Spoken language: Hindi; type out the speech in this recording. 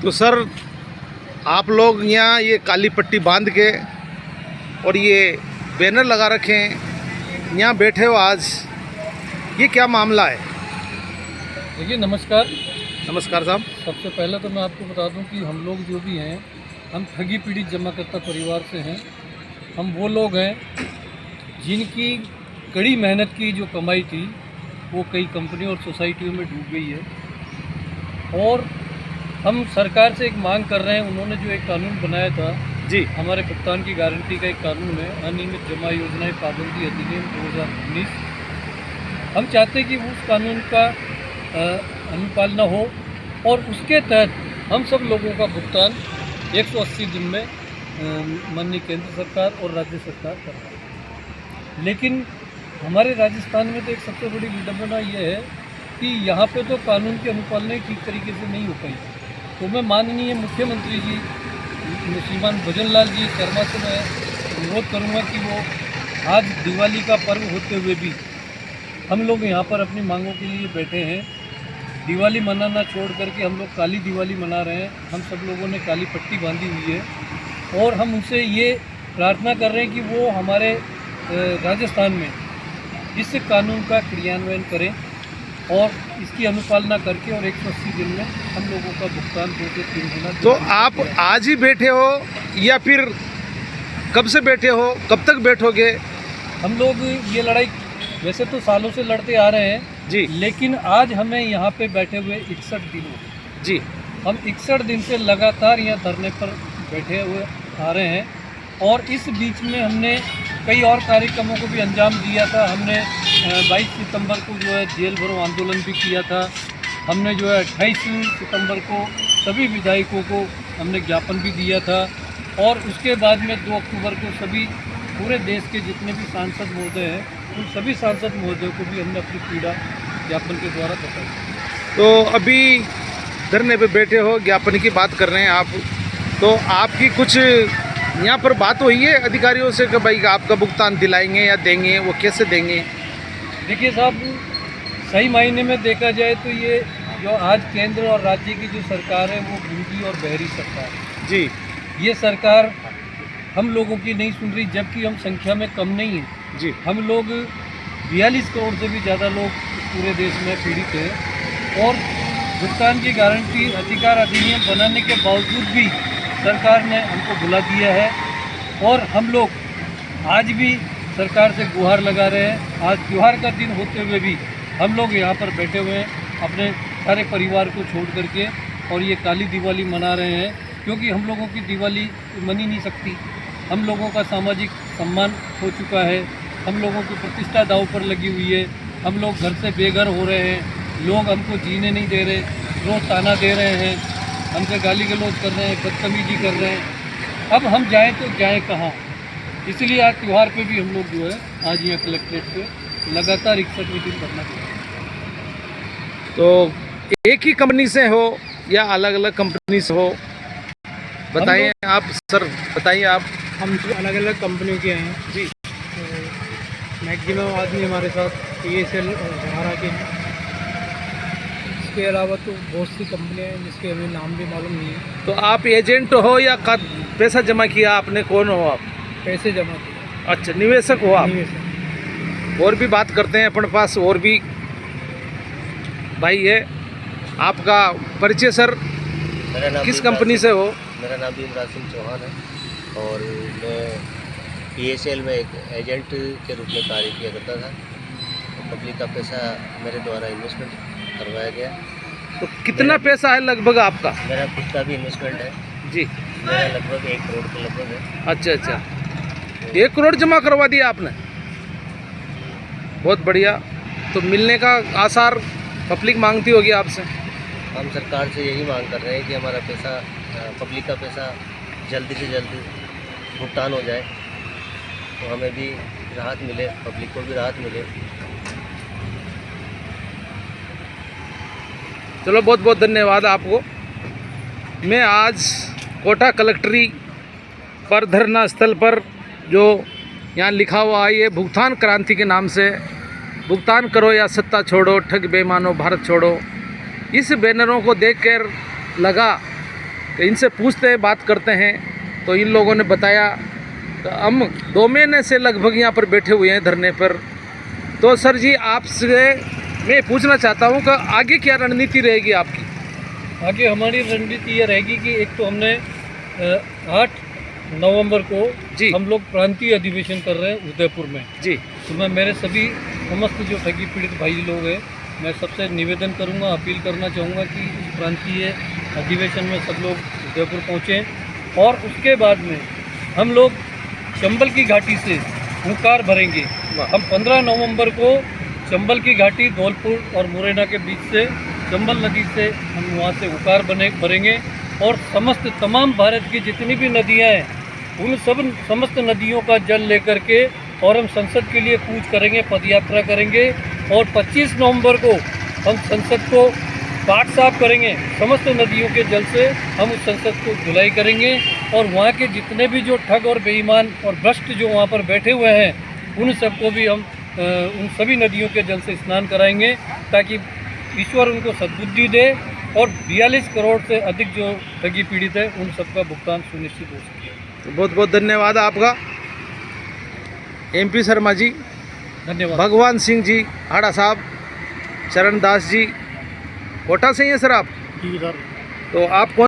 तो सर आप लोग यहाँ ये काली पट्टी बांध के और ये बैनर लगा रखे हैं, यहाँ बैठे हो आज, ये क्या मामला है? देखिए नमस्कार। नमस्कार साहब। सबसे पहले तो मैं आपको बता दूं कि हम लोग जो भी हैं, हम ठगी पीड़ित जमाकर्ता परिवार से हैं। हम वो लोग हैं जिनकी कड़ी मेहनत की जो कमाई थी वो कई कंपनियों और सोसाइटियों में डूब गई है। और हम सरकार से एक मांग कर रहे हैं, उन्होंने जो एक कानून बनाया था जी, हमारे भुगतान की गारंटी का एक कानून है, अनियमित जमा योजनाएं पाबंदी अधिनियम 2019। हम चाहते हैं कि उस कानून का अनुपालना हो और उसके तहत हम सब लोगों का भुगतान 180 दिन में माननीय केंद्र सरकार और राज्य सरकार कर रहा है। लेकिन हमारे राजस्थान में तो एक सबसे बड़ी विडंबना यह है कि यहाँ पे तो कानून की अनुपालना ठीक तरीके से नहीं हो पाई। तो मैं माननीय मुख्यमंत्री जी श्रीमान भजनलाल जी शर्मा से मैं अनुरोध करूँगा कि वो आज दिवाली का पर्व होते हुए भी हम लोग यहाँ पर अपनी मांगों के लिए बैठे हैं। दिवाली मनाना छोड़ करके हम लोग काली दिवाली मना रहे हैं। हम सब लोगों ने काली पट्टी बांधी हुई है और हम उनसे ये प्रार्थना कर रहे हैं कि वो हमारे राजस्थान में इस कानून का क्रियान्वयन करें और इसकी अनुपालना करके और 180 दिन में हम लोगों का भुगतान 2 से 3 गुना। तो आप आज ही बैठे हो या फिर कब से बैठे हो, कब तक बैठोगे? हम लोग ये लड़ाई वैसे तो सालों से लड़ते आ रहे हैं जी, लेकिन आज हमें यहाँ पे बैठे हुए 61 दिन हो जी। हम 61 दिन से लगातार यहाँ धरने पर बैठे हुए आ रहे हैं और इस बीच में हमने कई और कार्यक्रमों को भी अंजाम दिया था। हमने 22 सितंबर को जो है जेल भरो आंदोलन भी किया था। हमने जो है 28 सितंबर को सभी विधायकों को हमने ज्ञापन भी दिया था और उसके बाद में 2 अक्टूबर को सभी पूरे देश के जितने भी सांसद महोदय हैं उन सभी सांसद महोदयों को भी हमने अपनी पीड़ा ज्ञापन के द्वारा बताई। तो अभी धरने पे बैठे हो, ज्ञापन की बात कर रहे हैं आप, तो आपकी कुछ यहाँ पर बात हुई है अधिकारियों से कि भाई आपका भुगतान दिलाएंगे या देंगे, वो कैसे देंगे? देखिए साहब, सही मायने में देखा जाए तो ये जो आज केंद्र और राज्य की जो सरकार है वो गूंगी और बहरी सरकार है जी। ये सरकार हम लोगों की नहीं सुन रही, जबकि हम संख्या में कम नहीं हैं जी। हम लोग 42 करोड़ से भी ज़्यादा लोग पूरे देश में पीड़ित हैं और भुगतान की गारंटी अधिकार अधिनियम बनाने के बावजूद भी सरकार ने हमको भुला दिया है और हम लोग आज भी सरकार से गुहार लगा रहे हैं। आज त्यौहार का दिन होते हुए भी हम लोग यहाँ पर बैठे हुए हैं अपने सारे परिवार को छोड़ करके और ये काली दिवाली मना रहे हैं, क्योंकि हम लोगों की दिवाली मनी नहीं सकती। हम लोगों का सामाजिक सम्मान हो चुका है, हम लोगों की प्रतिष्ठा दांव पर लगी हुई है, हम लोग घर से बेघर हो रहे हैं, लोग हमको जीने नहीं दे रहे, रोज़ ताना दे रहे हैं, हमसे गाली गलौज कर रहे हैं, बदतमीजी कर रहे हैं। अब हम जाएं तो जाएं कहाँ? इसलिए आज त्यौहार पे भी हम लोग जो है आज यहाँ कलेक्ट्रेट पे लगातार 61वें दिन करना चाहते हैं। तो एक ही कंपनी से हो या अलग अलग कंपनी से हो, बताइए आप सर, बताइए आप। हम अलग अलग कंपनियों के हैं जी। तो मैक्सिमम आदमी हमारे साथ PSL और सहारा के हैं। इसके अलावा तो बहुत सी कंपनियां हैं जिसके हमें नाम भी मालूम नहीं है। तो आप एजेंट हो या पैसा जमा किया आपने, कौन हो आप? पैसे जमा किए। अच्छा, निवेशक हो आप। निवेशक। और भी बात करते हैं, अपने पास और भी भाई है। आपका परिचय सर, किस कंपनी से हो? मेरा नाम भीमराज सिंह चौहान है और मैं PSL में एक एजेंट के रूप में कार्य किया करता था। पब्लिक का पैसा मेरे द्वारा इन्वेस्टमेंट करवाया गया। तो कितना पैसा है लगभग आपका? मेरा खुद का भी इन्वेस्टमेंट है जी। मेरा लगभग 1 करोड़ के लगभग है। अच्छा अच्छा, 1 करोड़ जमा करवा दिया आपने, बहुत बढ़िया। तो मिलने का आसार पब्लिक मांगती होगी आपसे? हम सरकार से यही मांग कर रहे हैं कि हमारा पैसा, पब्लिक का पैसा जल्दी से जल्दी भुगतान हो जाए तो हमें भी राहत मिले, पब्लिक को भी राहत मिले। चलो, बहुत बहुत धन्यवाद आपको। मैं आज कोटा कलेक्ट्री पर धरना स्थल पर जो यहाँ लिखा हुआ है, ये भुगतान क्रांति के नाम से, भुगतान करो या सत्ता छोड़ो, ठग बेईमानो भारत छोड़ो, इस बैनरों को देखकर लगा तो इनसे पूछते हैं, बात करते हैं। तो इन लोगों ने बताया कि हम 2 महीने से लगभग यहाँ पर बैठे हुए हैं धरने पर। तो सर जी, आपसे मैं पूछना चाहता हूँ कि आगे क्या रणनीति रहेगी आपकी? आगे हमारी रणनीति ये रहेगी कि एक तो हमने 8 नवंबर को जी। हम लोग प्रांतीय अधिवेशन कर रहे हैं उदयपुर में। जी तो मैं मेरे सभी समस्त जो ठगी पीड़ित भाई लोग हैं, मैं सबसे निवेदन करूंगा, अपील करना चाहूँगा कि इस प्रांतीय अधिवेशन में सब लोग उदयपुर पहुँचें। और उसके बाद में हम लोग चंबल की घाटी से हुंकार भरेंगे। हम 15 नवंबर को चंबल की घाटी, धौलपुर और मुरैना के बीच से चंबल नदी से हम वहाँ से हुंकार भरेंगे और तमाम भारत की जितनी भी नदियाँ हैं उन समस्त नदियों का जल लेकर के और हम संसद के लिए कूच करेंगे, पदयात्रा करेंगे। और 25 नवंबर को हम संसद को पाट साफ करेंगे, समस्त नदियों के जल से हम उस संसद को धुलाई करेंगे। और वहाँ के जितने भी जो ठग और बेईमान और भ्रष्ट जो वहाँ पर बैठे हुए हैं, उन सबको भी हम उन सभी नदियों के जल से स्नान कराएंगे, ताकि ईश्वर उनको सद्बुद्धि दे और 42 करोड़ से अधिक जो ठगी पीड़ित है उन सबका भुगतान सुनिश्चित हो सके। बहुत बहुत धन्यवाद आपका MP शर्मा जी, धन्यवाद। भगवान सिंह जी, हाड़ा साहब, चरण दास जी, कोटा से ही हैं सर आप? जी सर। तो आप कौन